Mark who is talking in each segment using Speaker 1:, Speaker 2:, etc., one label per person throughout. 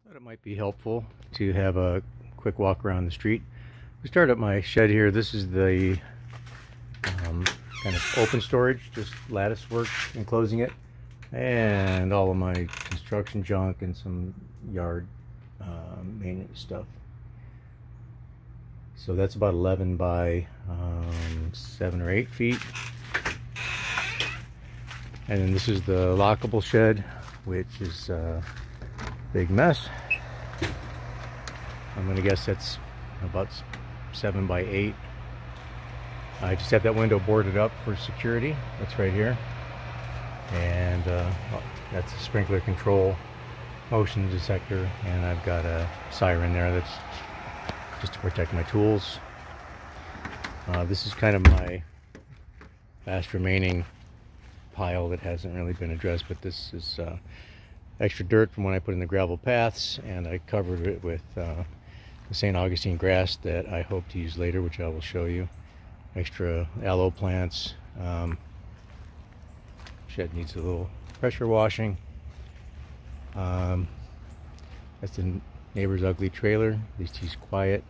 Speaker 1: Thought it might be helpful to have a quick walk around the street. We start up my shed here. This is the kind of open storage, just lattice work enclosing it, and all of my construction junk and some yard maintenance stuff. So that's about 11 by 7 or 8 feet. And then this is the lockable shed, which is big mess. I'm gonna guess that's about 7 by 8. I just have that window boarded up for security. That's right here. And that's a sprinkler control motion detector, and I've got a siren there that's just to protect my tools. This is kind of my last remaining pile that hasn't really been addressed, but this is extra dirt from when I put in the gravel paths, and I covered it with the St. Augustine grass that I hope to use later, which I will show you. Extra aloe plants. Shed needs a little pressure washing. That's the neighbor's ugly trailer. At least he's quiet.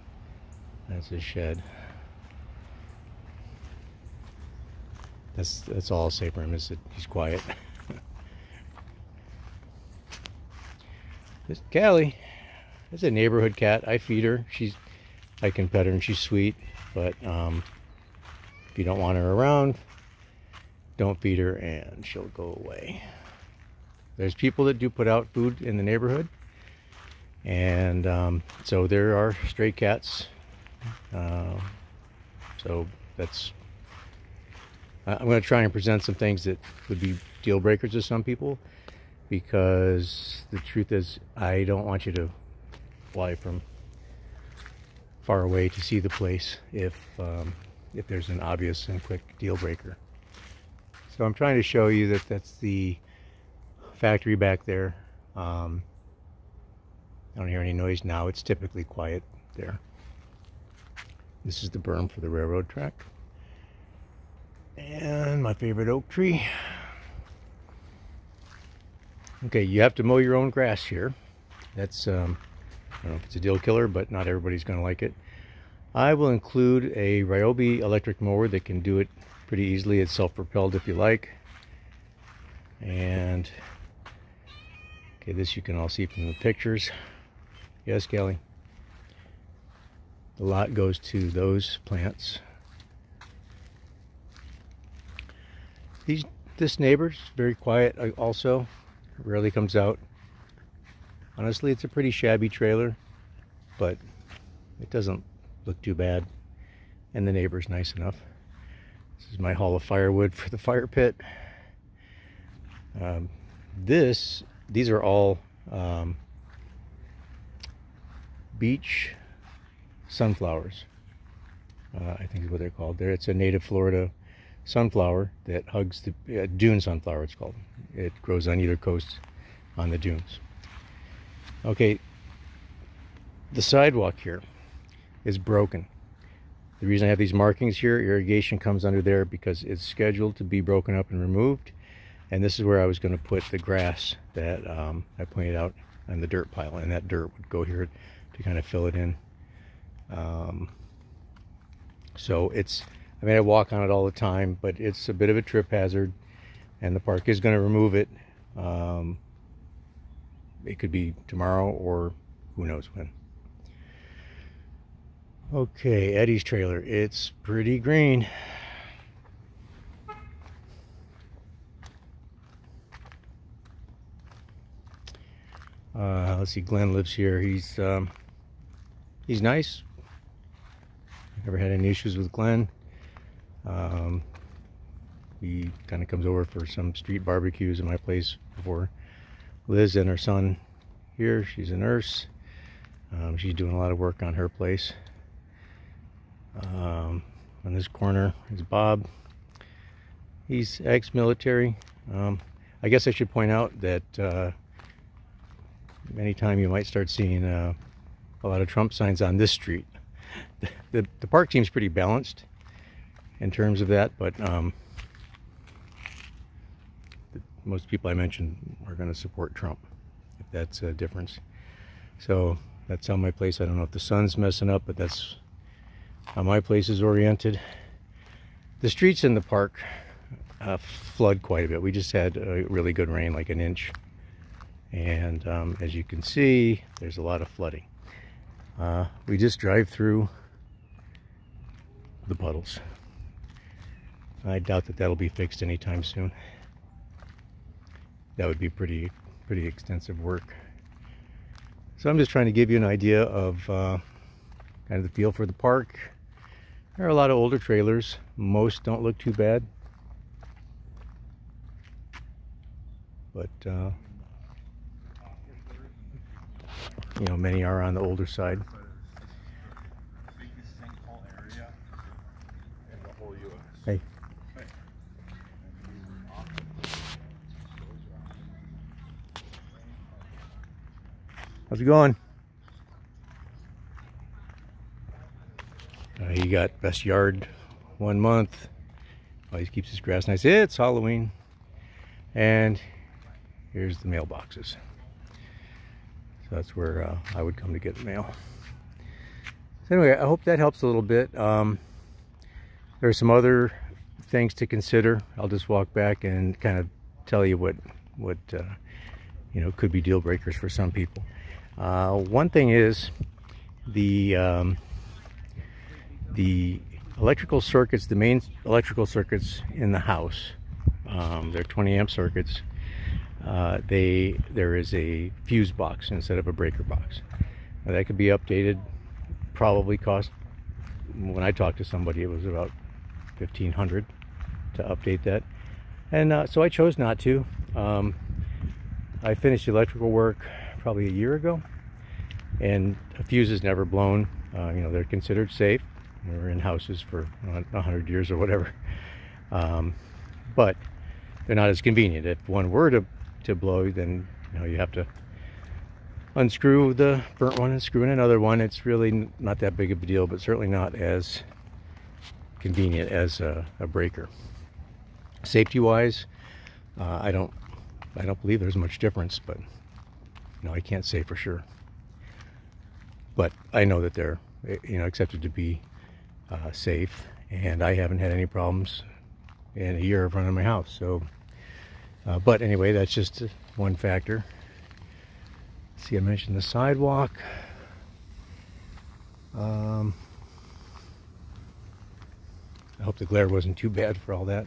Speaker 1: That's his shed. That's all I'll say for him, is that he's quiet. This Callie, that's a neighborhood cat. I feed her. I can pet her and she's sweet, but if you don't want her around, don't feed her and she'll go away. There's people that do put out food in the neighborhood, and so there are stray cats. So that's, I'm going to try and present some things that would be deal breakers to some people, because the truth is I don't want you to fly from far away to see the place if there's an obvious and quick deal breaker. So I'm trying to show you that that's the factory back there. I don't hear any noise now. It's typically quiet there. This is the berm for the railroad track. And my favorite oak tree. Okay, you have to mow your own grass here. That's, I don't know if it's a deal killer, but not everybody's going to like it. I will include a Ryobi electric mower that can do it pretty easily. It's self-propelled if you like. And, okay, this you can all see from the pictures. Yes, Kelly. The lot goes to those plants. This neighbor's very quiet also. Rarely comes out. Honestly, it's a pretty shabby trailer, but it doesn't look too bad. And the neighbor's nice enough. This is my haul of firewood for the fire pit. These are all beach sunflowers. I think is what they're called. It's a native Florida sunflower that hugs the dune sunflower, it's called. It grows on either coast on the dunes. Okay, the sidewalk here is broken. The reason I have these markings here, irrigation comes under there because it's scheduled to be broken up and removed. And this is where I was going to put the grass that I pointed out on the dirt pile, and that dirt would go here to kind of fill it in. So it's, I mean, I walk on it all the time, but it's a bit of a trip hazard, and the park is going to remove it. It could be tomorrow or who knows when. Okay, Eddie's trailer. It's pretty green. Let's see, Glenn lives here. He's nice. Never had any issues with Glenn. He kind of comes over for some street barbecues at my place before. Liz and her son here. She's a nurse. She's doing a lot of work on her place. On this corner is Bob. He's ex-military. I guess I should point out that anytime you might start seeing a lot of Trump signs on this street. The park seems pretty balanced in terms of that, but most people I mentioned are going to support Trump, if that's a difference. So that's how my place, I don't know if the sun's messing up, but that's how my place is oriented. The streets in the park flood quite a bit. We just had a really good rain, like an inch. And as you can see, there's a lot of flooding. We just drive through the puddles. I doubt that that'll be fixed anytime soon. That would be pretty extensive work. So I'm just trying to give you an idea of kind of the feel for the park. There are a lot of older trailers. Most don't look too bad. But, you know, many are on the older side. Hey. How's it going? He got best yard 1 month. Always keeps his grass nice. It's Halloween. And here's the mailboxes. So that's where I would come to get mail. So anyway, I hope that helps a little bit. There are some other things to consider. I'll just walk back and kind of tell you what you know, could be deal breakers for some people. One thing is the electrical circuits, the main electrical circuits in the house. They're 20 amp circuits. There is a fuse box instead of a breaker box. Now, that could be updated. Probably cost, when I talked to somebody, it was about $1,500 to update that. And so I chose not to. I finished the electrical work probably a year ago, and a fuse is never blown. You know, they're considered safe. We're in houses for 100 years or whatever. But they're not as convenient. If one were to blow, then you know, you have to unscrew the burnt one and screw in another one. It's really not that big of a deal, but certainly not as convenient as a breaker. Safety wise, I don't believe there's much difference, but no, I can't say for sure. But I know that they're, you know, accepted to be safe, and I haven't had any problems in a year of running my house. So but anyway, that's just one factor. See, I mentioned the sidewalk. I hope the glare wasn't too bad for all that.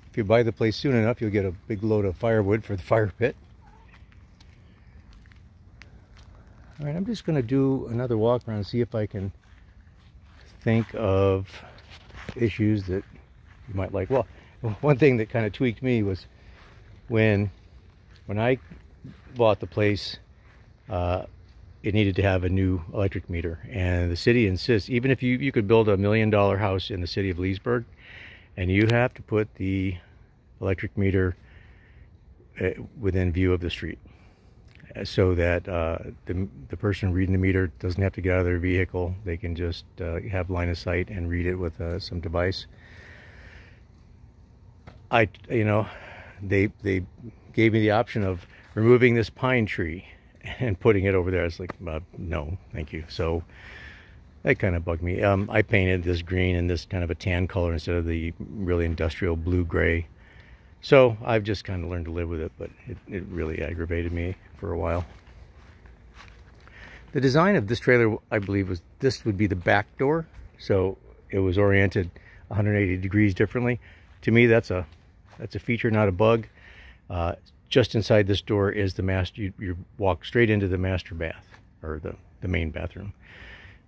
Speaker 1: If you buy the place soon enough, you'll get a big load of firewood for the fire pit. All right, I'm just going to do another walk around and see if I can think of issues that you might like. Well, one thing that kind of tweaked me was when I bought the place, it needed to have a new electric meter, and the city insists, even if you could build $1 million house in the city of Leesburg, and you have to put the electric meter within view of the street, so that the person reading the meter doesn't have to get out of their vehicle. They can just have line of sight and read it with some device. You know, they gave me the option of removing this pine tree and putting it over there. I was like, no, thank you. So that kind of bugged me. I painted this green and this kind of a tan color instead of the really industrial blue-gray. So I've just kind of learned to live with it, but it really aggravated me for a while. The design of this trailer, I believe, was this would be the back door. So it was oriented 180 degrees differently. To me, that's a feature, not a bug. Just inside this door is the master. You walk straight into the master bath, or the main bathroom.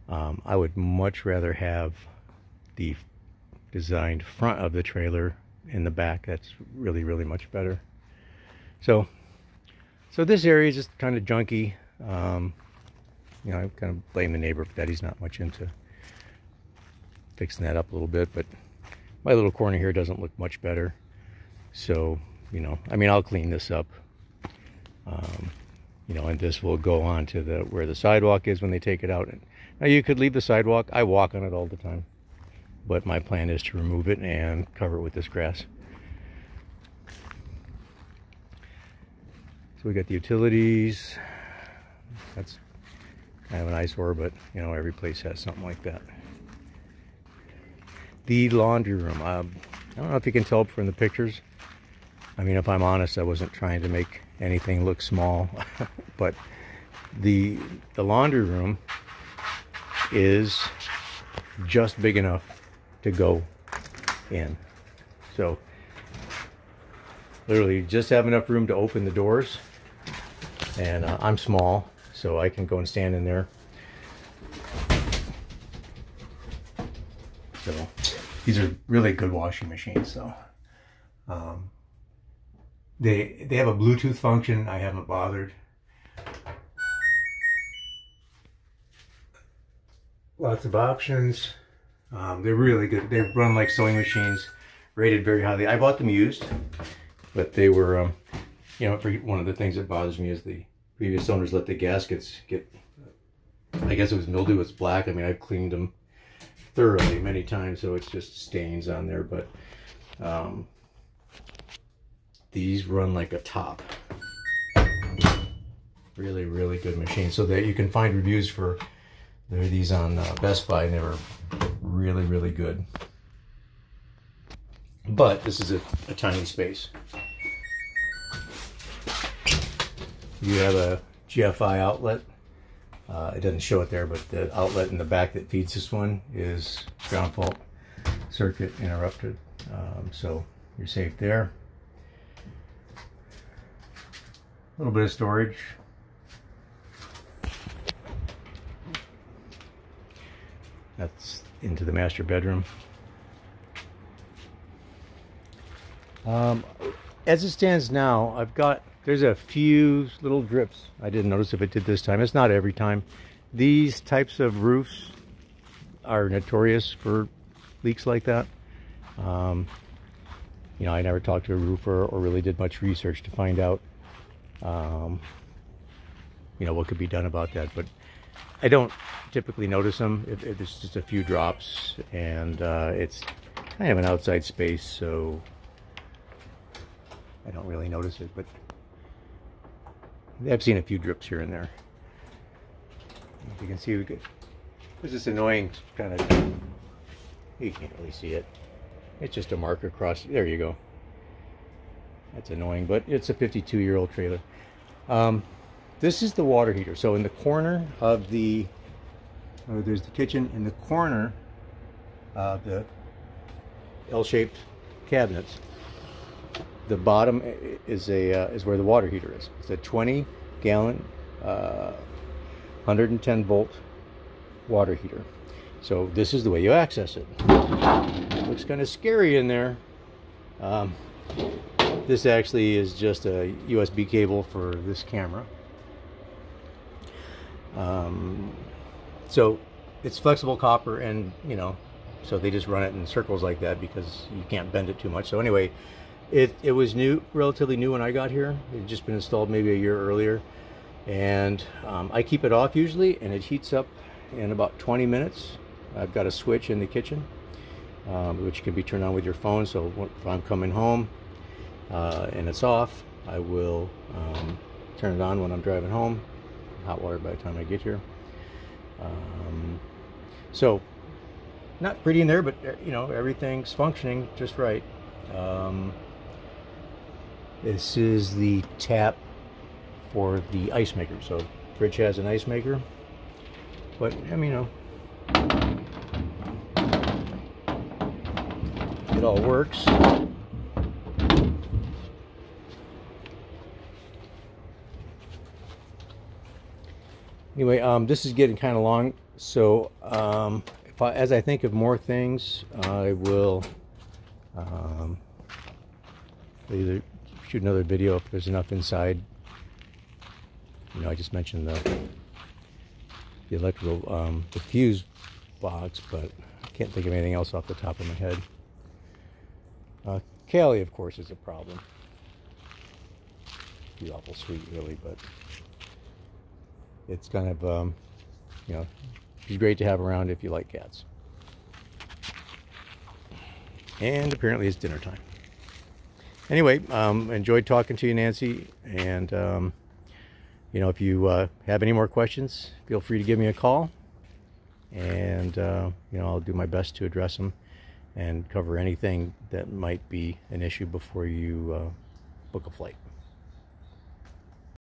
Speaker 1: I would much rather have the designed front of the trailer in the back. That's really much better. So this area is just kind of junky. You know, I kind of blame the neighbor for that. He's not much into fixing that up a little bit, but my little corner here doesn't look much better. So, you know, I mean, I'll clean this up. You know, and this will go on to where the sidewalk is when they take it out. Now, you could leave the sidewalk. I walk on it all the time, but my plan is to remove it and cover it with this grass. So we got the utilities. That's kind of an eyesore, but you know, every place has something like that. The laundry room. I don't know if you can tell from the pictures. I mean, if I'm honest, I wasn't trying to make anything look small, but the laundry room is just big enough to go in. So literally just have enough room to open the doors, and I'm small, so I can go and stand in there. So these are really good washing machines, though. They have a Bluetooth function. I haven't bothered. Lots of options. They're really good. They run like sewing machines, rated very highly. I bought them used, but they were, you know, one of the things that bothers me is the previous owners let the gaskets get, I guess it was mildew, it's black. I mean, I've cleaned them thoroughly many times, so it's just stains on there, but these run like a top. Really, really good machine. So that you can find reviews for these on Best Buy, and they were really, really good. But this is a tiny space. You have a GFI outlet. It doesn't show it there, but the outlet in the back that feeds this one is ground fault circuit interrupted. So you're safe there. A little bit of storage. That's into the master bedroom. As it stands now, there's a few little drips. I didn't notice if it did this time. It's not every time. These types of roofs are notorious for leaks like that. You know, I never talked to a roofer or really did much research to find out you know, what could be done about that, but I don't typically notice them if it's just a few drops, and it's kind of an outside space, so I don't really notice it, but I've seen a few drips here and there. If you can see, there's this annoying kind of, you can't really see it. It's just a mark across, there you go. That's annoying, but it's a 52-year-old trailer. This is the water heater. So in the corner of there's the kitchen. In the corner of the L-shaped cabinets, the bottom is where the water heater is. It's a 20-gallon, 110-volt water heater. So this is the way you access it. It looks kind of scary in there. This actually is just a USB cable for this camera. So it's flexible copper, and you know, so they just run it in circles like that because you can't bend it too much. So anyway, it was new, relatively new when I got here. It had just been installed maybe a year earlier, and I keep it off usually, and it heats up in about 20 minutes. I've got a switch in the kitchen, which can be turned on with your phone. So if I'm coming home and it's off, I will turn it on when I'm driving home. Hot water by the time I get here. So not pretty in there, but you know, everything's functioning just right. This is the tap for the ice maker. So fridge has an ice maker, but I mean, you know, it all works. Anyway, this is getting kind of long, so as I think of more things, I will either shoot another video if there's enough inside. You know, I just mentioned the electrical, the fuse box, but I can't think of anything else off the top of my head. Callie, of course, is a problem. She's awful sweet, really, but it's kind of, you know, she's great to have around if you like cats. And apparently it's dinner time. Anyway, enjoyed talking to you, Nancy. And, you know, if you have any more questions, feel free to give me a call. And, you know, I'll do my best to address them and cover anything that might be an issue before you book a flight.